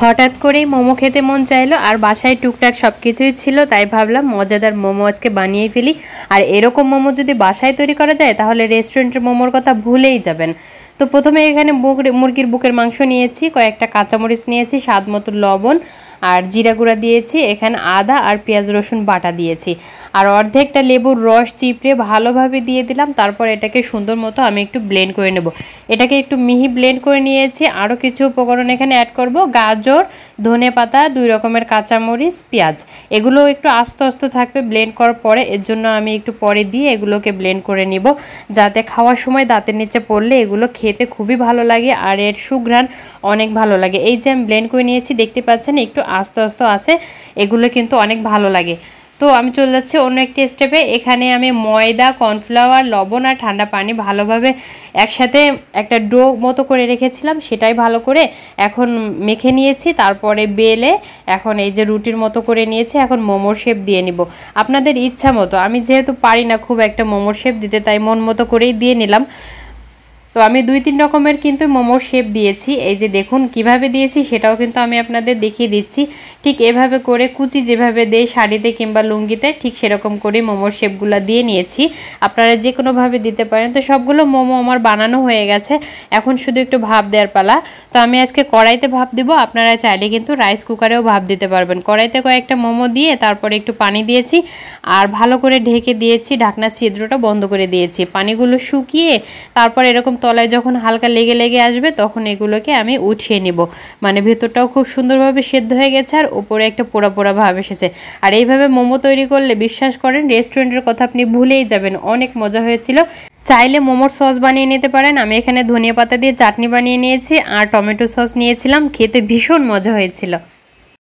হঠাৎ করেই মোমো খেতে মন চাইলো আর বাসায় টুকটাক সব কিছুই ছিল, তাই ভাবলাম মজাদার মোমো আজকে বানিয়ে ফেলি। আর এরকম মোমো যদি বাসায় তৈরি করা যায় তাহলে রেস্টুরেন্টের মোমোর কথা ভুলেই যাবেন। তো প্রথমে এখানে মুরগির বুকের মাংস নিয়েছি, কয়েকটা কাঁচামরিচ নিয়েছি, স্বাদ মতো লবণ আর জিরা গুঁড়া দিয়েছি, এখানে আদা আর পেঁয়াজ রসুন বাটা দিয়েছি, আর অর্ধেকটা লেবুর রস চিপড়ে ভালোভাবে দিয়ে দিলাম। তারপর এটাকে সুন্দর মতো আমি একটু ব্লেন্ড করে নেব। এটাকে একটু মিহি ব্লেন্ড করে নিয়েছি। আরও কিছু উপকরণ এখানে অ্যাড করব, গাজর, ধনেপাতা, 2 রকমের কাঁচামরিচ, পেঁয়াজ, এগুলো একটু আস্তে আস্তে থাকবে ব্লেন্ড করার পরে, এর জন্য আমি একটু পরে দিয়ে এগুলোকে ব্লেন্ড করে নিব, যাতে খাওয়ার সময় দাঁতের নিচে পড়লে এগুলো খেতে খুবই ভালো লাগে আর এর সুঘ্রাণ অনেক ভালো লাগে। এই যে আমি ব্লেন্ড করে নিয়েছি, দেখতে পাচ্ছেন একটু আস্তে আস্তে আছে, এগুলো কিন্তু অনেক ভালো লাগে। তো আমি চলে যাচ্ছি অন্য একটি স্টেপে। এখানে আমি ময়দা, কর্নফ্লাওয়ার, লবণ আর ঠান্ডা পানি ভালোভাবে একসাথে একটা ডো মতো করে রেখেছিলাম, সেটাই ভালো করে এখন মেখে নিয়েছি। তারপরে বেলে এখন এই যে রুটির মতো করে নিয়েছি, এখন মোমোর শেপ দিয়ে নিব আপনাদের ইচ্ছা মতো। আমি যেহেতু পারি না খুব একটা মোমোর শেপ দিতে, তাই মন মতো করেই দিয়ে নিলাম। তো আমি 2-3 রকমের কিন্তু মোমোর শেপ দিয়েছি, এই যে দেখুন কিভাবে দিয়েছি সেটাও কিন্তু আমি আপনাদের দেখিয়ে দিচ্ছি। ঠিক এভাবে করে কুচি যেভাবে দেয় শাড়িতে কিংবা লুঙ্গিতে, ঠিক সেরকম করে মোমোর শেপগুলো দিয়ে নিয়েছি। আপনারা যে কোনোভাবে দিতে পারেন। তো সবগুলো মোমো আমার বানানো হয়ে গেছে, এখন শুধু একটু ভাপ দেওয়ার পালা। তো আমি আজকে কড়াইতে ভাপ দিব, আপনারা চাইলে কিন্তু রাইস কুকারেও ভাপ দিতে পারবেন। কড়াইতে কয়েকটা মোমো দিয়ে তারপরে একটু পানি দিয়েছি আর ভালো করে ঢেকে দিয়েছি, ঢাকনার ছিদ্রটা বন্ধ করে দিয়েছি। পানিগুলো শুকিয়ে তারপর এরকম তলায় যখন হালকা লেগে লেগে আসবে তখন এগুলোকে আমি উঠিয়ে নিব। মানে ভেতরটাও খুব সুন্দরভাবে সেদ্ধ হয়ে গেছে আর উপরে একটা পোড়া পোড়া ভাব এসেছে। আর এইভাবে মোমো তৈরি করলে বিশ্বাস করেন রেস্টুরেন্টের কথা আপনি ভুলেই যাবেন, অনেক মজা হয়েছিল। চাইলে মোমোর সস বানিয়ে নিতে পারেন। আমি এখানে ধনিয়া পাতা দিয়ে চাটনি বানিয়ে নিয়েছি আর টমেটো সস নিয়েছিলাম, খেতে ভীষণ মজা হয়েছিল।